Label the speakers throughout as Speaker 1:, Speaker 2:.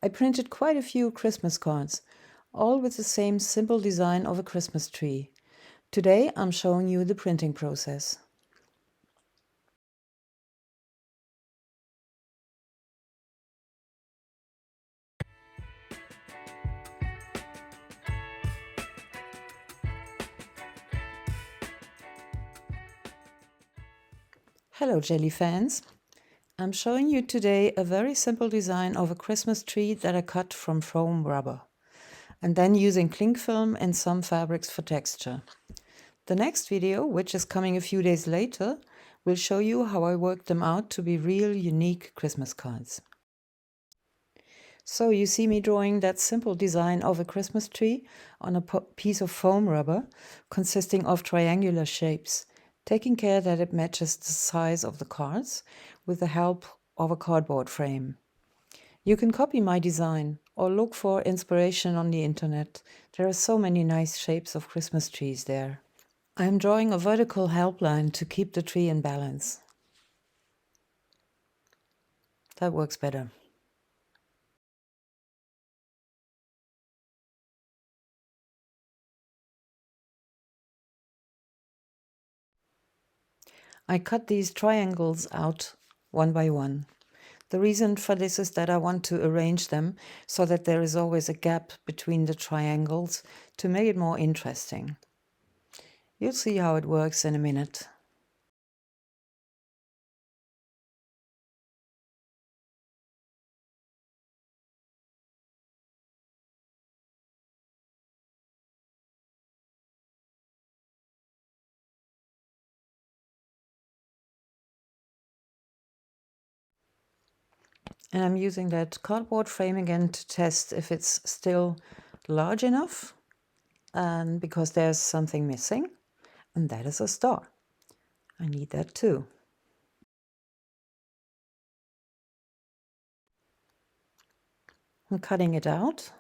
Speaker 1: I printed quite a few Christmas cards, all with the same simple design of a Christmas tree. Today I'm showing you the printing process. Hello Jelly fans! I'm showing you today a very simple design of a Christmas tree that I cut from foam rubber, and then using cling film and some fabrics for texture. The next video, which is coming a few days later, will show you how I worked them out to be real unique Christmas cards. So you see me drawing that simple design of a Christmas tree on a piece of foam rubber consisting of triangular shapes, taking care that it matches the size of the cards with the help of a cardboard frame. You can copy my design or look for inspiration on the internet. There are so many nice shapes of Christmas trees there. I am drawing a vertical helpline to keep the tree in balance. That works better. I cut these triangles out one by one. The reason for this is that I want to arrange them so that there is always a gap between the triangles to make it more interesting. You'll see how it works in a minute. And I'm using that cardboard frame again to test if it's still large enough, and because there's something missing, and that is a star. I need that too. I'm cutting it out.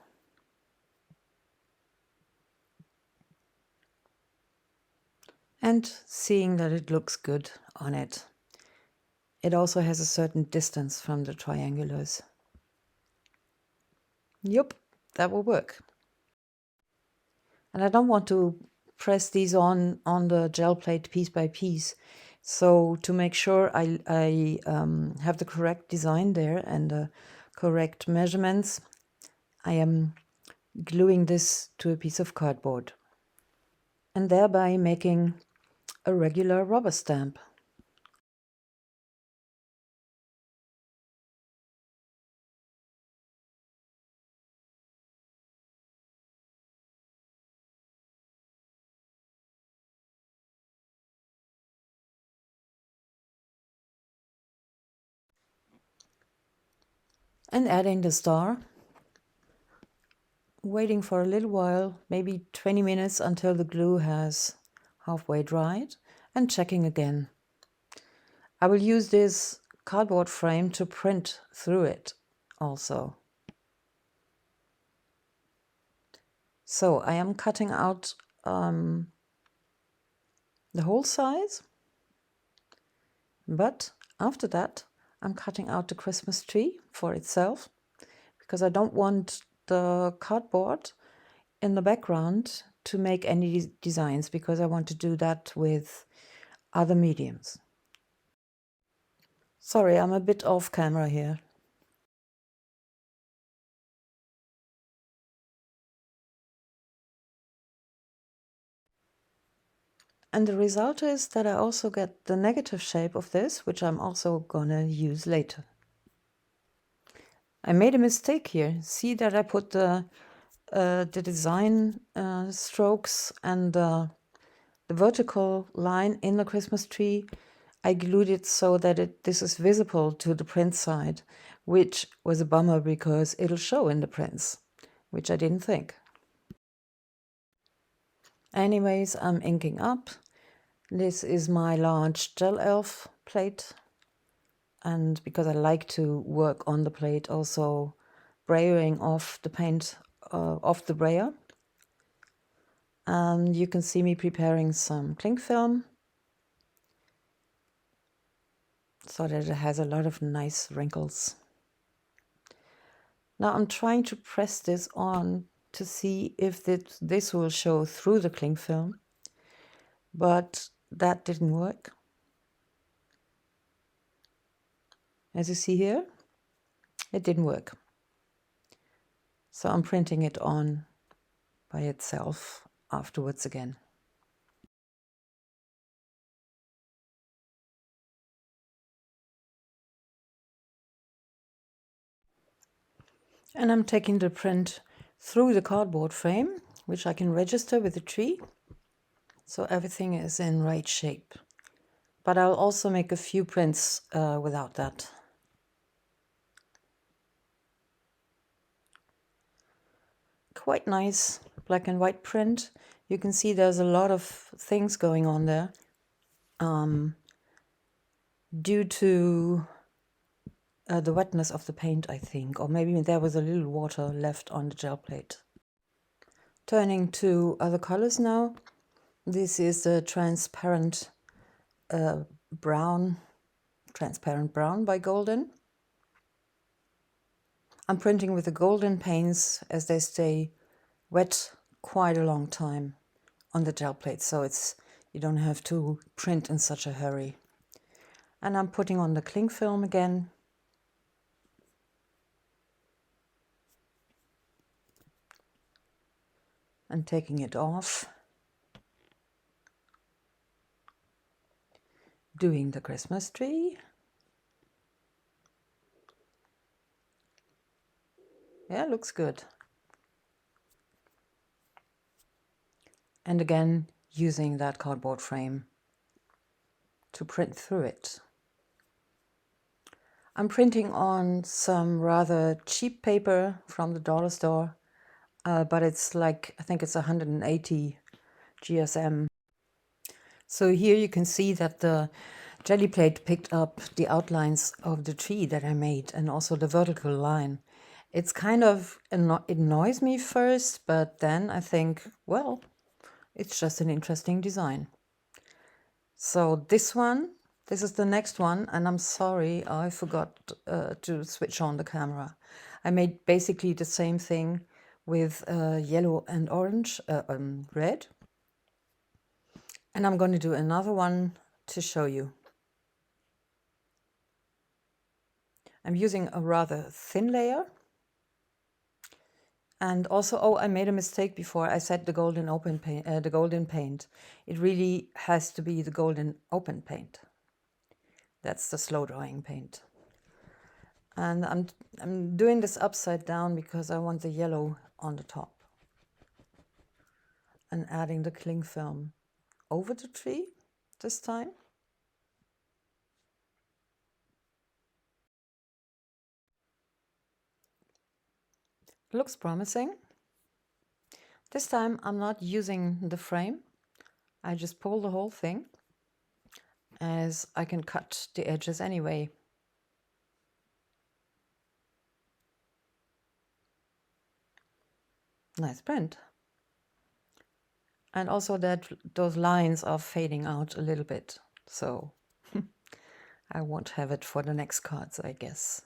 Speaker 1: And seeing that it looks good on it. It also has a certain distance from the triangulars. Yup, that will work. And I don't want to press these on the gel plate piece by piece. So to make sure I have the correct design there and the correct measurements, I am gluing this to a piece of cardboard and thereby making a regular rubber stamp. And adding the star, waiting for a little while, maybe 20 minutes until the glue has halfway dried, and checking again. I will use this cardboard frame to print through it also. So I am cutting out the whole size, but after that I'm cutting out the Christmas tree for itself, because I don't want the cardboard in the background to make any designs, because I want to do that with other mediums. Sorry, I'm a bit off camera here. And the result is that I also get the negative shape of this, which I'm also gonna use later. I made a mistake here. See that I put the design strokes and the vertical line in the Christmas tree. I glued it so that this is visible to the print side, which was a bummer because it'll show in the prints, which I didn't think. Anyways, I'm inking up. This is my large Gelelf plate, and because I like to work on the plate, also brayering off the paint off the brayer. And you can see me preparing some cling film so that it has a lot of nice wrinkles. Now I'm trying to press this on to see if this will show through the cling film, but that didn't work. As you see here, it didn't work. So I'm printing it on by itself afterwards again. And I'm taking the print through the cardboard frame, which I can register with the tree, so everything is in right shape. But I'll also make a few prints without that. Quite nice black and white print. You can see there's a lot of things going on there due to the wetness of the paint, I think, or maybe there was a little water left on the gel plate. Turning to other colors now. This is the transparent brown by Golden. I'm printing with the golden paints as they stay wet quite a long time on the gel plate, so you don't have to print in such a hurry. And I'm putting on the cling film again. And taking it off. Doing the Christmas tree. Yeah, looks good. And again, using that cardboard frame to print through it. I'm printing on some rather cheap paper from the dollar store, but it's like, I think it's 180 GSM. So here you can see that the Gelli plate picked up the outlines of the tree that I made and also the vertical line. It's kind of, it annoys me first, but then I think, well, it's just an interesting design. So this is the next one, and I'm sorry, I forgot to switch on the camera. I made basically the same thing with yellow and orange, red. And I'm going to do another one to show you. I'm using a rather thin layer. And also, oh, I made a mistake before. I said the golden paint. It really has to be the golden open paint. That's the slow drying paint. And I'm doing this upside down because I want the yellow on the top. And adding the cling film over the tree this time. Looks promising. This time I'm not using the frame. I just pull the whole thing, as I can cut the edges anyway. Nice print. And also that those lines are fading out a little bit, so I won't have it for the next cards, I guess.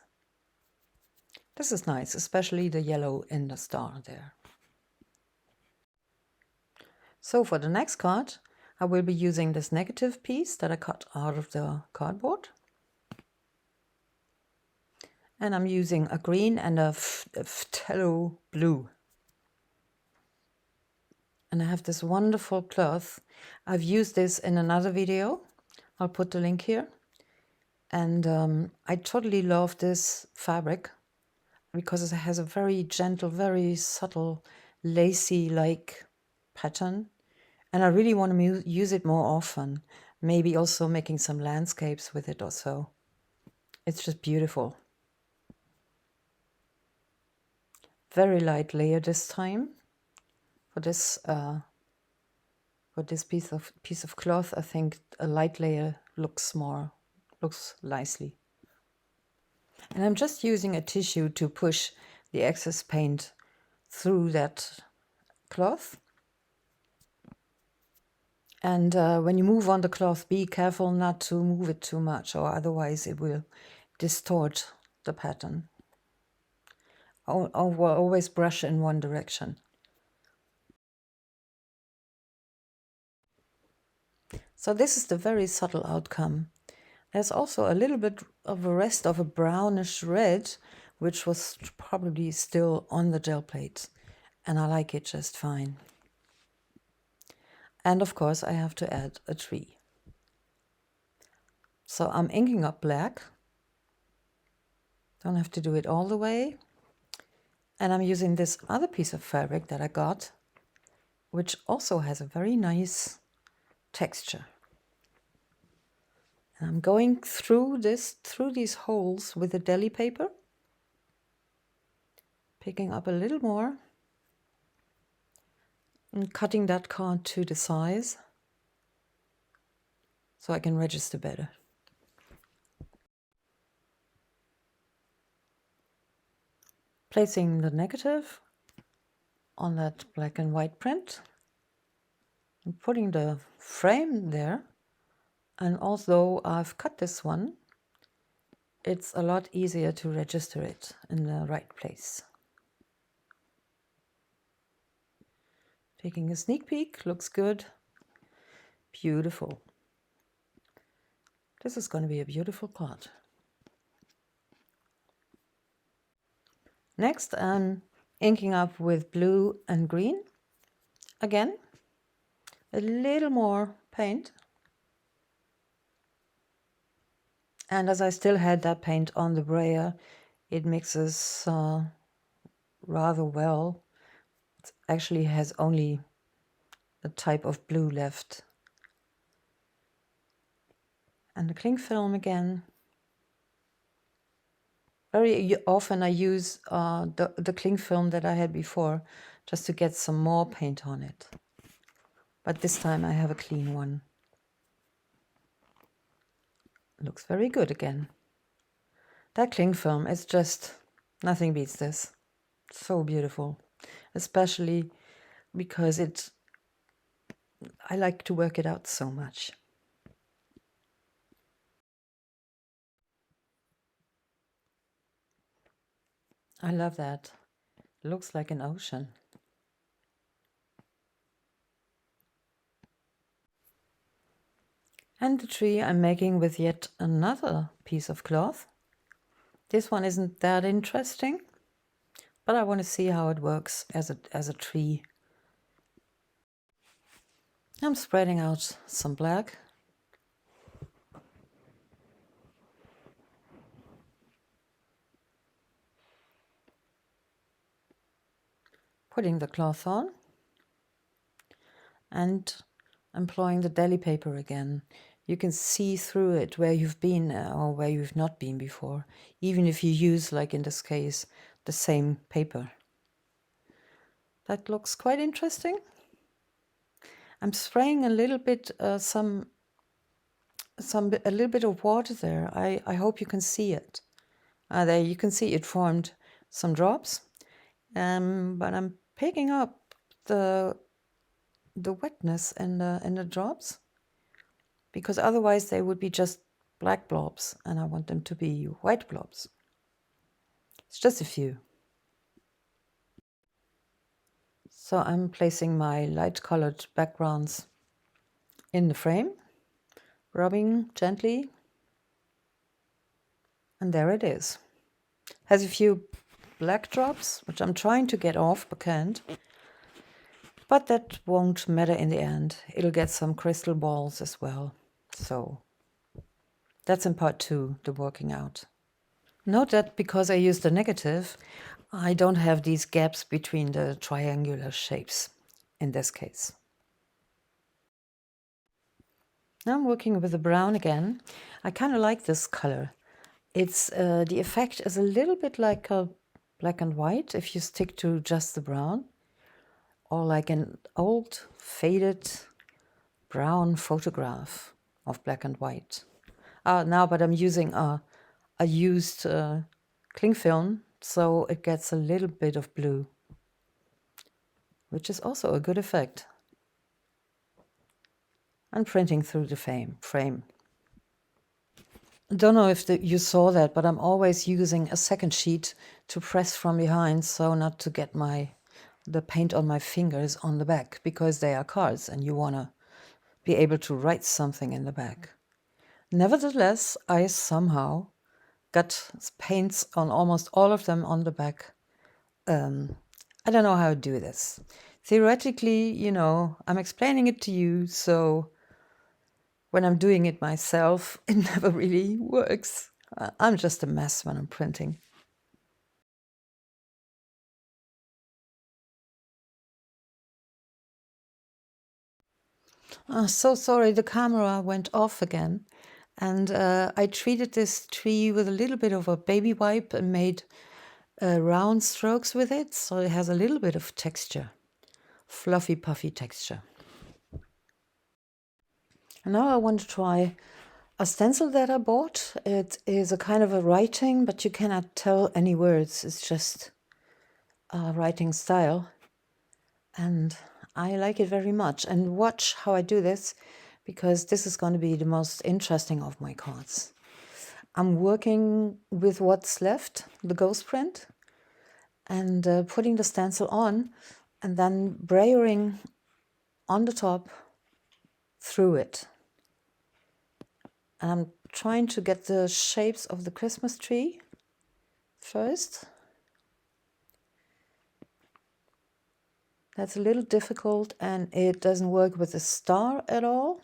Speaker 1: This is nice, especially the yellow in the star there. So for the next card, I will be using this negative piece that I cut out of the cardboard. And I'm using a green and a Phtalo blue. And I have this wonderful cloth. I've used this in another video. I'll put the link here. And I totally love this fabric because it has a very gentle, very subtle, lacy-like pattern. And I really want to use it more often. Maybe also making some landscapes with it or so. It's just beautiful. Very light layer this time. For this piece of cloth, I think a light layer looks nicely. And I'm just using a tissue to push the excess paint through that cloth. And when you move on the cloth, be careful not to move it too much, or otherwise it will distort the pattern. always brush in one direction. So this is the very subtle outcome. There's also a little bit of a rest of a brownish red, which was probably still on the gel plate, and I like it just fine. And of course I have to add a tree. So I'm inking up black. Don't have to do it all the way. And I'm using this other piece of fabric that I got, which also has a very nice texture. And I'm going through these holes with the deli paper, picking up a little more and cutting that card to the size so I can register better. Placing the negative on that black and white print and putting the frame there. And although I've cut this one, it's a lot easier to register it in the right place. Taking a sneak peek, looks good. Beautiful. This is going to be a beautiful card. Next, I'm inking up with blue and green. Again, a little more paint. And as I still had that paint on the brayer, it mixes rather well. It actually has only a type of blue left. And the cling film again. Very often I use the cling film that I had before just to get some more paint on it. But this time I have a clean one. Looks very good again. That cling film is just, nothing beats this. So beautiful. Especially because I like to work it out so much. I love that. It looks like an ocean. And the tree I'm making with yet another piece of cloth. This one isn't that interesting, but I want to see how it works as a tree. I'm spreading out some black. Putting the cloth on. And employing the deli paper again. You can see through it where you've been or where you've not been before, even if you use, like in this case, the same paper. That looks quite interesting. I'm spraying a little bit, a little bit of water there. I hope you can see it. There you can see it formed some drops, but I'm picking up the wetness in the drops, because otherwise they would be just black blobs, and I want them to be white blobs. It's just a few. So I'm placing my light colored backgrounds in the frame, rubbing gently, and there it is. Has a few black drops, which I'm trying to get off but can't. But that won't matter in the end. It'll get some crystal balls as well. So that's in part 2, the working out. Note that because I used the negative, I don't have these gaps between the triangular shapes in this case. Now I'm working with the brown again. I kind of like this color. It's the effect is a little bit like a black and white if you stick to just the brown, or like an old faded brown photograph of black and white. But I'm using a used cling film, so it gets a little bit of blue, which is also a good effect. And printing through the frame. Don't know if you saw that, but I'm always using a second sheet to press from behind so not to get the paint on my fingers on the back, because they are cards and you want to be able to write something in the back. Nevertheless, I somehow got paints on almost all of them on the back. I don't know how to do this. Theoretically, you know, I'm explaining it to you, so when I'm doing it myself, it never really works. I'm just a mess when I'm printing. So sorry, the camera went off again. And I treated this tree with a little bit of a baby wipe and made round strokes with it, so it has a little bit of texture, fluffy, puffy texture. And now I want to try a stencil that I bought. It is a kind of a writing, but you cannot tell any words. It's just a writing style. And I like it very much. And watch how I do this, because this is going to be the most interesting of my cards. I'm working with what's left, the ghost print, and putting the stencil on, and then brayering on the top through it. And I'm trying to get the shapes of the Christmas tree first. That's a little difficult, and it doesn't work with the star at all.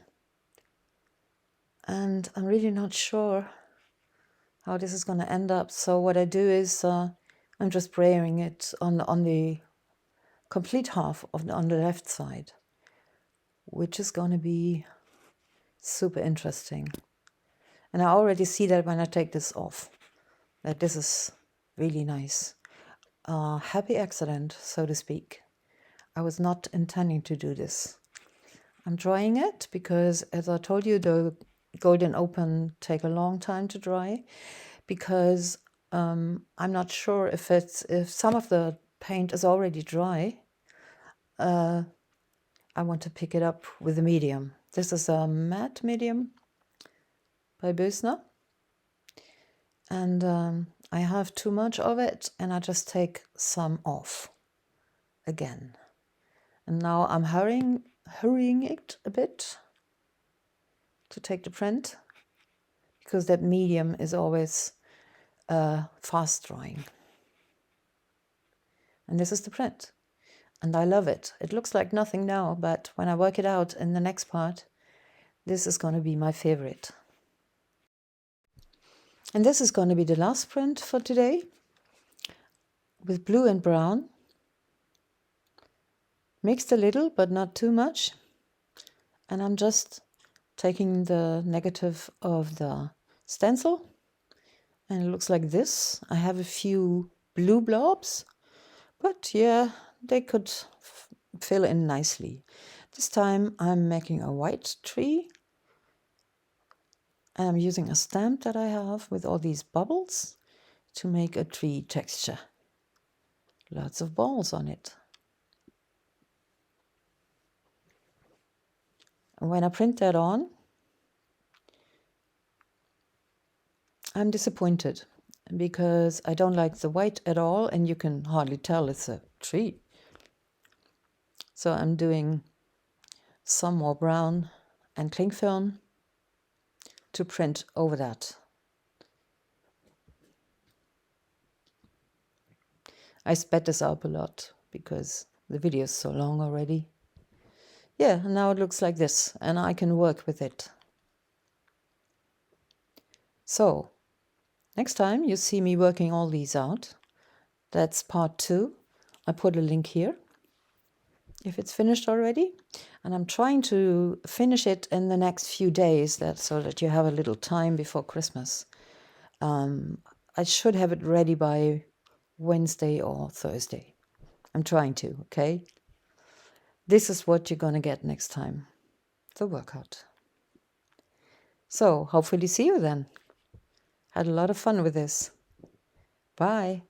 Speaker 1: And I'm really not sure how this is going to end up. So what I do is I'm just brayering it on the complete half on the left side, which is going to be super interesting. And I already see that when I take this off, that this is really nice. Happy accident, so to speak. I was not intending to do this. I'm drying it because, as I told you, the Golden Open take a long time to dry, because I'm not sure if some of the paint is already dry. I want to pick it up with a medium. This is a matte medium by Boesner. And I have too much of it, and I just take some off again. And now I'm hurrying it a bit to take the print, because that medium is always fast drying. And this is the print. And I love it. It looks like nothing now, but when I work it out in the next part, this is going to be my favorite. And this is going to be the last print for today, with blue and brown. Mixed a little, but not too much. And I'm just taking the negative of the stencil, and it looks like this. I have a few blue blobs, but yeah, they could fill in nicely. This time I'm making a white tree, and I'm using a stamp that I have with all these bubbles to make a tree texture. Lots of balls on it. And when I print that on, I'm disappointed, because I don't like the white at all, and you can hardly tell it's a tree. So I'm doing some more brown and cling film to print over that. I sped this up a lot because the video is so long already. Yeah, now it looks like this, and I can work with it. So, next time you see me working all these out, that's part 2. I put a link here if it's finished already. And I'm trying to finish it in the next few days, so that you have a little time before Christmas. I should have it ready by Wednesday or Thursday. I'm trying to, okay? This is what you're going to get next time, the workout. So, hopefully see you then. Had a lot of fun with this. Bye.